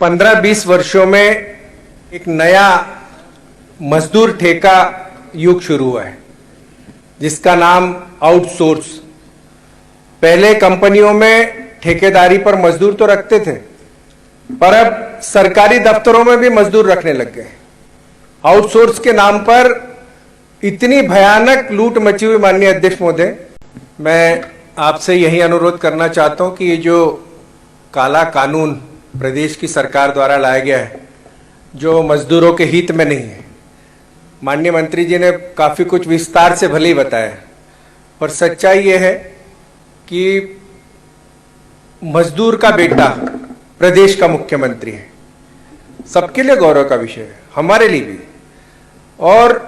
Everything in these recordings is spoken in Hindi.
15-20 वर्षों में एक नया मजदूर ठेका युग शुरू हुआ है जिसका नाम आउटसोर्स। पहले कंपनियों में ठेकेदारी पर मजदूर तो रखते थे, पर अब सरकारी दफ्तरों में भी मजदूर रखने लग गए। आउटसोर्स के नाम पर इतनी भयानक लूट मची हुई। माननीय अध्यक्ष महोदय, मैं आपसे यही अनुरोध करना चाहता हूं कि ये जो काला कानून प्रदेश की सरकार द्वारा लाया गया है, जो मजदूरों के हित में नहीं है, माननीय मंत्री जी ने काफी कुछ विस्तार से भले ही बताया, पर सच्चाई ये है कि मजदूर का बेटा प्रदेश का मुख्यमंत्री है। सबके लिए गौरव का विषय है, हमारे लिए भी। और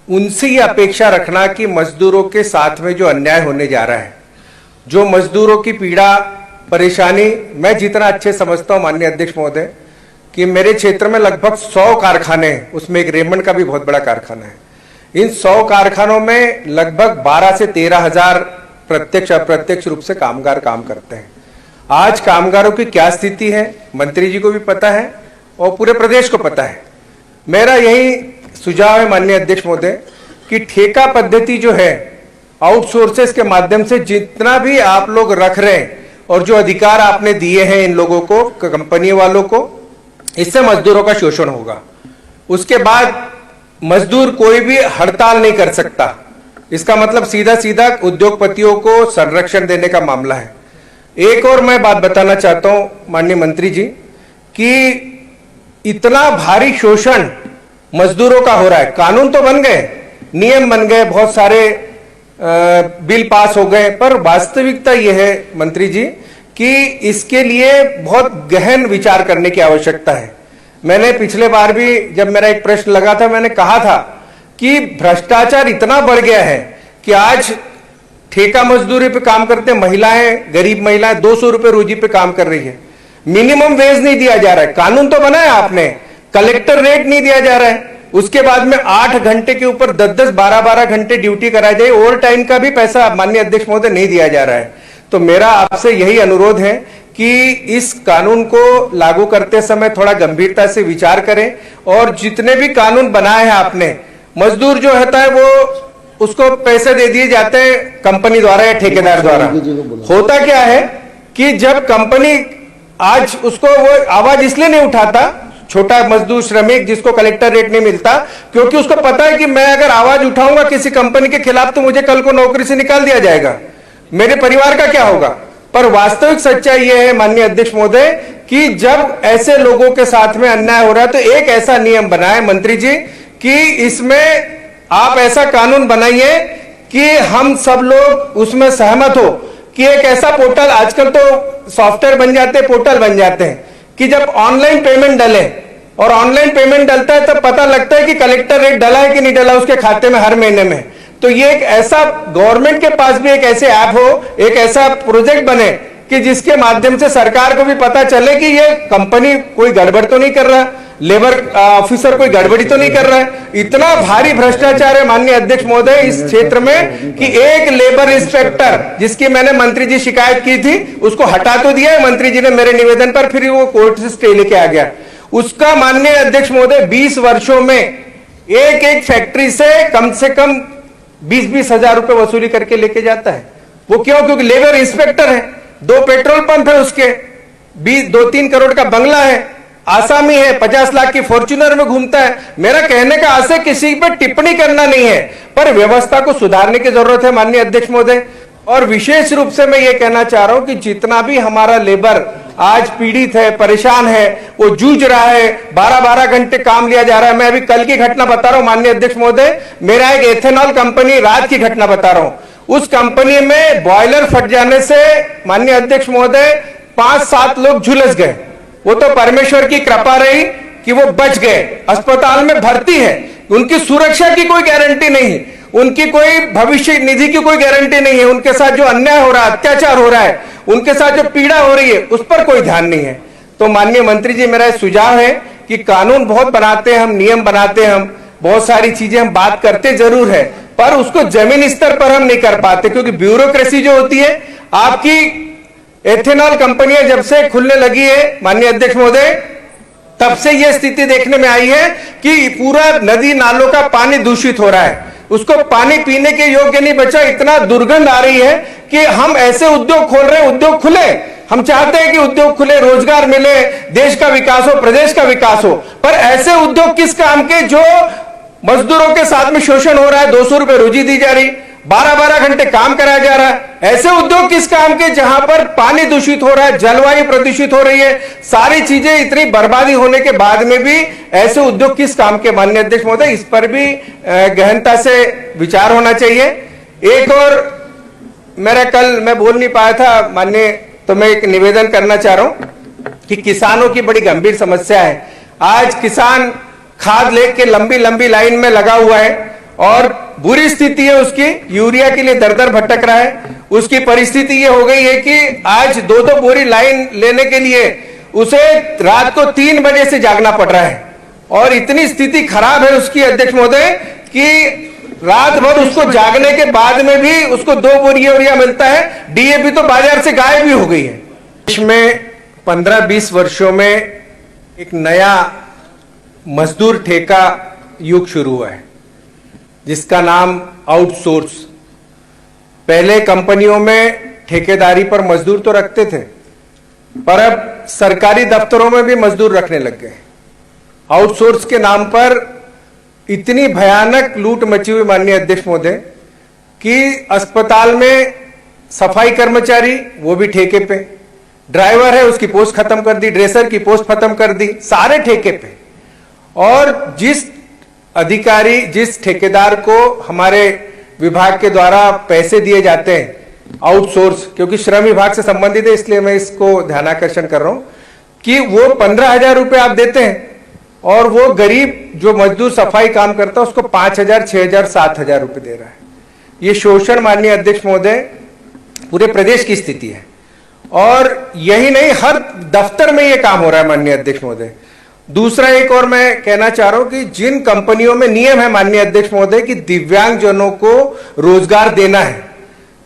उनसे ये अपेक्षा रखना कि मजदूरों के साथ में जो अन्याय होने जा रहा है, जो मजदूरों की पीड़ा परेशानी, मैं जितना अच्छे समझता हूं माननीय अध्यक्ष महोदय कि मेरे क्षेत्र में लगभग 100 कारखाने हैं, उसमें एक रेमंड का भी बहुत बड़ा कारखाना है। इन 100 कारखानों में लगभग 12 से 13 हजार प्रत्यक्ष अप्रत्यक्ष रूप से कामगार काम करते हैं। आज कामगारों की क्या स्थिति है मंत्री जी को भी पता है और पूरे प्रदेश को पता है। मेरा यही सुझाव है माननीय अध्यक्ष महोदय कि ठेका पद्धति जो है, आउटसोर्सेस के माध्यम से जितना भी आप लोग रख रहे हैं और जो अधिकार आपने दिए हैं इन लोगों को, कंपनी वालों को, इससे मजदूरों का शोषण होगा। उसके बाद मजदूर कोई भी हड़ताल नहीं कर सकता। इसका मतलब सीधा सीधा उद्योगपतियों को संरक्षण देने का मामला है। एक और मैं बात बताना चाहता हूं माननीय मंत्री जी कि इतना भारी शोषण मजदूरों का हो रहा है। कानून तो बन गए, नियम बन गए, बहुत सारे बिल पास हो गए, पर वास्तविकता यह है मंत्री जी कि इसके लिए बहुत गहन विचार करने की आवश्यकता है। मैंने पिछले बार भी जब मेरा एक प्रश्न लगा था, मैंने कहा था कि भ्रष्टाचार इतना बढ़ गया है कि आज ठेका मजदूरी पे काम करते महिलाएं, गरीब महिलाएं 200 रुपए रोजी पे काम कर रही है। मिनिमम वेज नहीं दिया जा रहा है। कानून तो बनाया आपने, कलेक्टर रेट नहीं दिया जा रहा है। उसके बाद में 8 घंटे के ऊपर 10-10, 12-12 घंटे ड्यूटी कराई जाए, ओवर टाइम का भी पैसा माननीय अध्यक्ष महोदय नहीं दिया जा रहा है। तो मेरा आपसे यही अनुरोध है कि इस कानून को लागू करते समय थोड़ा गंभीरता से विचार करें और जितने भी कानून बनाए हैं आपने, मजदूर जो होता है वो उसको पैसे दे दिए जाते हैं कंपनी द्वारा या ठेकेदार द्वारा। होता क्या है कि जब कंपनी आज उसको वो आवाज इसलिए नहीं उठाता, छोटा मजदूर श्रमिक जिसको कलेक्टर रेट नहीं मिलता, क्योंकि उसको पता है कि मैं अगर आवाज उठाऊंगा किसी कंपनी के खिलाफ तो मुझे कल को नौकरी से निकाल दिया जाएगा, मेरे परिवार का क्या होगा। पर वास्तविक सच्चाई यह है माननीय अध्यक्ष महोदय कि जब ऐसे लोगों के साथ में अन्याय हो रहा है तो एक ऐसा नियम बनाए मंत्री जी कि इसमें आप ऐसा कानून बनाइए कि हम सब लोग उसमें सहमत हो कि एक ऐसा पोर्टल, आजकल तो सॉफ्टवेयर बन जाते हैं, पोर्टल बन जाते हैं कि जब ऑनलाइन पेमेंट डले और ऑनलाइन पेमेंट डलता है तब पता लगता है कि कलेक्टर रेट डला है कि नहीं डला उसके खाते में हर महीने में। तो ये एक ऐसा, गवर्नमेंट के पास भी एक ऐसे ऐप हो, एक ऐसा प्रोजेक्ट बने कि जिसके माध्यम से सरकार को भी पता चले कि ये कंपनी कोई गड़बड़ तो नहीं कर रहा, लेबर ऑफिसर कोई गड़बड़ी तो नहीं कर रहा है। इतना भारी भ्रष्टाचार है माननीय अध्यक्ष महोदय इस क्षेत्र में कि एक लेबर इंस्पेक्टर, जिसकी मैंने मंत्री जी शिकायत की थी, उसको हटा तो दिया है मंत्री जी ने मेरे निवेदन पर, फिर वो कोर्ट से स्टे लेके आ गया। उसका माननीय अध्यक्ष महोदय 20 वर्षों में एक एक फैक्ट्री से कम 20-20 हजार रुपए वसूली करके लेके जाता है। वो क्यों? क्योंकि लेबर इंस्पेक्टर है, 2 पेट्रोल पंप है उसके, 2-3 करोड़ का बंगला है, आसामी है, 50 लाख की फॉर्च्यूनर में घूमता है। मेरा कहने का आशय किसी पर टिप्पणी करना नहीं है, पर व्यवस्था को सुधारने की जरूरत है माननीय अध्यक्ष महोदय। और विशेष रूप से मैं ये कहना चाह रहा हूं कि जितना भी हमारा लेबर आज पीड़ित है, परेशान है, वो जूझ रहा है, 12-12 घंटे काम लिया जा रहा है। मैं अभी कल की घटना बता रहा हूं माननीय अध्यक्ष महोदय, मेरा एक एथेनॉल कंपनी, रात की घटना बता रहा हूं। उस कंपनी में बॉयलर फट जाने से माननीय अध्यक्ष महोदय 5-7 लोग झुलस गए। वो तो परमेश्वर की कृपा रही कि वो बच गए, अस्पताल में भर्ती है। उनकी सुरक्षा की कोई गारंटी नहीं, उनकी कोई भविष्य निधि की कोई गारंटी नहीं है। उनके साथ जो अन्याय हो रहा है, अत्याचार हो रहा है, उनके साथ जो पीड़ा हो रही है, उस पर कोई ध्यान नहीं है। तो माननीय मंत्री जी, मेरा सुझाव है कि कानून बहुत बनाते हैं हम, नियम बनाते हैं हम, बहुत सारी चीजें हम बात करते जरूर है, पर उसको जमीन स्तर पर हम नहीं कर पाते, क्योंकि ब्यूरोक्रेसी जो होती है आपकी। एथेनॉल कंपनियां जब से खुलने लगी है माननीय अध्यक्ष महोदय, तब से यह स्थिति देखने में आई है कि पूरा नदी नालों का पानी दूषित हो रहा है, उसको पानी पीने के योग्य नहीं बचा। इतना दुर्गंध आ रही है कि हम ऐसे उद्योग खोल रहे हैं, उद्योग खुले, हम चाहते हैं कि उद्योग खुले, रोजगार मिले, देश का विकास हो, प्रदेश का विकास हो, पर ऐसे उद्योग किस काम के जो मजदूरों के साथ में शोषण हो रहा है, 200 रुपए रोजी दी जा रही, 12-12 घंटे काम कराया जा रहा है। ऐसे उद्योग किस काम के जहां पर पानी दूषित हो रहा है, जलवायु प्रदूषित हो रही है, सारी चीजें इतनी बर्बादी होने के बाद में भी ऐसे उद्योग किस काम के? माननीय अध्यक्ष महोदय, इस पर भी गहनता से विचार होना चाहिए। एक और मेरा कल मैं बोल नहीं पाया था माननीय, तो मैं एक निवेदन करना चाह रहा हूं कि किसानों की बड़ी गंभीर समस्या है। आज किसान खाद लेके लंबी लंबी लाइन में लगा हुआ है और बुरी स्थिति है उसकी, यूरिया के लिए दर दर भटक रहा है। उसकी परिस्थिति ये हो गई है कि आज 2-2 बोरी लाइन लेने के लिए उसे रात को 3 बजे से जागना पड़ रहा है और इतनी स्थिति खराब है उसकी अध्यक्ष महोदय कि रात भर उसको जागने के बाद में भी उसको 2 बोरी यूरिया मिलता है, डीएपी तो बाजार से गायब भी हो गई है। देश में 15-20 वर्षों में एक नया मजदूर ठेका युग शुरू हुआ है जिसका नाम आउटसोर्स। पहले कंपनियों में ठेकेदारी पर मजदूर तो रखते थे, पर अब सरकारी दफ्तरों में भी मजदूर रखने लग गए। आउटसोर्स के नाम पर इतनी भयानक लूट मची हुई माननीय अध्यक्ष महोदय कि अस्पताल में सफाई कर्मचारी वो भी ठेके पे, ड्राइवर है उसकी पोस्ट खत्म कर दी, ड्रेसर की पोस्ट खत्म कर दी, सारे ठेके पे। और जिस अधिकारी, जिस ठेकेदार को हमारे विभाग के द्वारा पैसे दिए जाते हैं आउटसोर्स, क्योंकि श्रम विभाग से संबंधित है इसलिए मैं इसको ध्यानाकर्षण कर रहा हूं कि वो 15,000 रुपए आप देते हैं और वो गरीब जो मजदूर सफाई काम करता है उसको 5,000, 6,000, 7,000 रुपए दे रहा है। ये शोषण माननीय अध्यक्ष महोदय पूरे प्रदेश की स्थिति है और यही नहीं, हर दफ्तर में ये काम हो रहा है माननीय अध्यक्ष महोदय। दूसरा एक और मैं कहना चाह रहा हूं कि जिन कंपनियों में नियम है माननीय अध्यक्ष महोदय कि दिव्यांगजनों को रोजगार देना है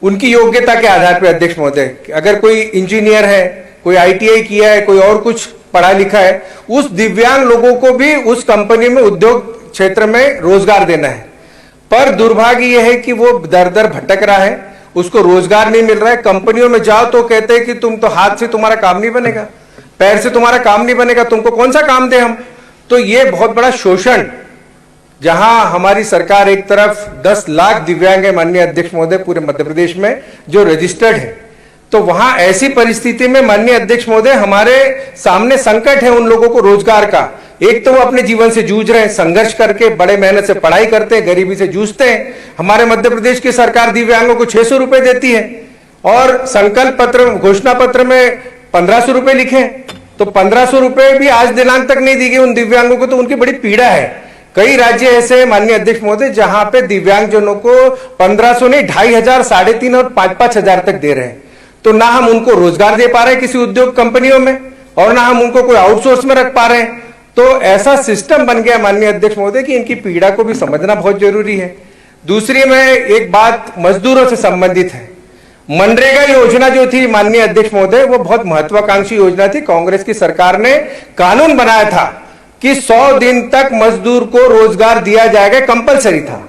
उनकी योग्यता के आधार पर, अध्यक्ष महोदय, अगर कोई इंजीनियर है, कोई आईटीआई किया है, कोई और कुछ पढ़ा लिखा है, उस दिव्यांग लोगों को भी उस कंपनी में उद्योग क्षेत्र में रोजगार देना है। पर दुर्भाग्य यह है कि वो दर दर भटक रहा है, उसको रोजगार नहीं मिल रहा है। कंपनियों में जाओ तो कहते हैं कि तुम तो हाथ से तुम्हारा काम नहीं बनेगा, पैर से तुम्हारा काम नहीं बनेगा, तुमको कौन सा काम दे हम। तो ये बहुत बड़ा शोषण, जहां हमारी सरकार एक तरफ 10 लाख दिव्यांग है माननीय अध्यक्ष महोदय पूरे मध्य प्रदेश में जो रजिस्टर्ड है, तो वहां ऐसी परिस्थिति में माननीय अध्यक्ष महोदय हमारे सामने संकट है उन लोगों को रोजगार का। एक तो वो अपने जीवन से जूझ रहे हैं, संघर्ष करके बड़े मेहनत से पढ़ाई करते हैं, गरीबी से जूझते हैं। हमारे मध्य प्रदेश की सरकार दिव्यांगों को 600 रुपए देती है और संकल्प पत्र, घोषणा पत्र में 1500 रुपए लिखे, तो 1500 रुपए भी आज दिनांक तक नहीं दी गई उन दिव्यांगों को, तो उनकी बड़ी पीड़ा है। कई राज्य ऐसे हैं माननीय अध्यक्ष महोदय जहां पे दिव्यांगजनों को 1500 नहीं, 2,500, 3,500 और 5,000 तक दे रहे हैं। तो ना हम उनको रोजगार दे पा रहे हैं किसी उद्योग कंपनियों में और ना हम उनको कोई आउटसोर्स में रख पा रहे हैं। तो ऐसा सिस्टम बन गया माननीय अध्यक्ष महोदय कि इनकी पीड़ा को भी समझना बहुत जरूरी है। दूसरी में एक बात मजदूरों से संबंधित है। मनरेगा योजना जो थी माननीय अध्यक्ष महोदय वो बहुत महत्वाकांक्षी योजना थी। कांग्रेस की सरकार ने कानून बनाया था कि 100 दिन तक मजदूर को रोजगार दिया जाएगा, कंपलसरी था।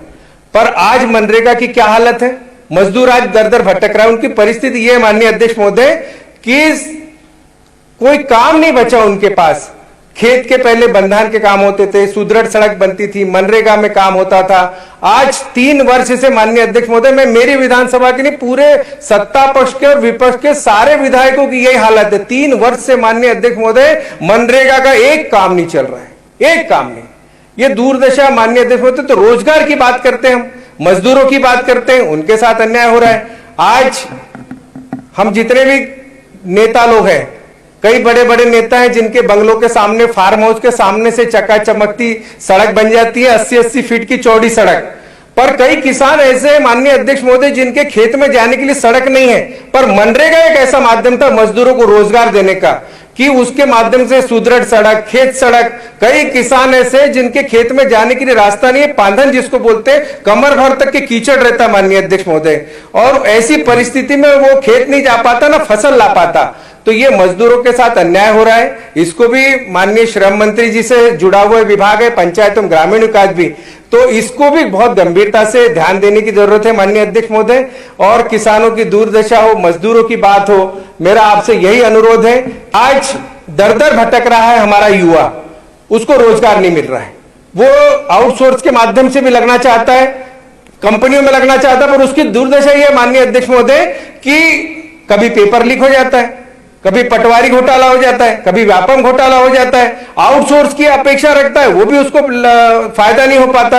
पर आज मनरेगा की क्या हालत है, मजदूर आज दर दर भटक रहा है। उनकी परिस्थिति यह है माननीय अध्यक्ष महोदय कि कोई काम नहीं बचा उनके पास। खेत के पहले बंधान के काम होते थे, सुदृढ़ सड़क बनती थी, मनरेगा में काम होता था। आज 3 वर्ष से माननीय अध्यक्ष महोदय, मैं मेरी विधानसभा के नहीं पूरे सत्ता पक्ष के और विपक्ष के सारे विधायकों की यही हालत है। 3 वर्ष से माननीय अध्यक्ष महोदय मनरेगा का एक काम नहीं चल रहा है, एक काम नहीं। ये दूरदशा माननीय अध्यक्ष महोदय। तो रोजगार की बात करते हैं हम, मजदूरों की बात करते हैं, उनके साथ अन्याय हो रहा है। आज हम जितने भी नेता लोग हैं, कई बड़े बड़े नेता हैं जिनके बंगलों के सामने, फार्म हाउस के सामने से चकाचमकती सड़क बन जाती है, 80-80 फीट की चौड़ी सड़क। पर कई किसान ऐसे हैं माननीय अध्यक्ष महोदय जिनके खेत में जाने के लिए सड़क नहीं है। पर मनरेगा एक ऐसा माध्यम था मजदूरों को रोजगार देने का कि उसके माध्यम से सुदृढ़ सड़क, खेत सड़क। कई किसान ऐसे जिनके खेत में जाने के लिए रास्ता नहीं है, पांधन जिसको बोलते हैं, कमर भर तक के कीचड़ रहता माननीय अध्यक्ष महोदय। और ऐसी परिस्थिति में वो खेत नहीं जा पाता, ना फसल ला पाता। तो ये मजदूरों के साथ अन्याय हो रहा है। इसको भी माननीय श्रम मंत्री जी से जुड़ा हुआ विभाग है, पंचायत एवं ग्रामीण विकास भी, तो इसको भी बहुत गंभीरता से ध्यान देने की जरूरत है माननीय अध्यक्ष महोदय। और किसानों की दुर्दशा हो, मजदूरों की बात हो, मेरा आपसे यही अनुरोध है। आज दर दर भटक रहा है हमारा युवा, उसको रोजगार नहीं मिल रहा है, वो आउटसोर्स के माध्यम से भी लगना चाहता है, कंपनियों में लगना चाहता है, पर उसकी दुर्दशा यह माननीय अध्यक्ष महोदय कि कभी पेपर लीक हो जाता है, कभी पटवारी घोटाला हो जाता है, कभी व्यापम घोटाला हो जाता है, आउटसोर्स की अपेक्षा रखता है, वो भी उसको फायदा नहीं हो पाता।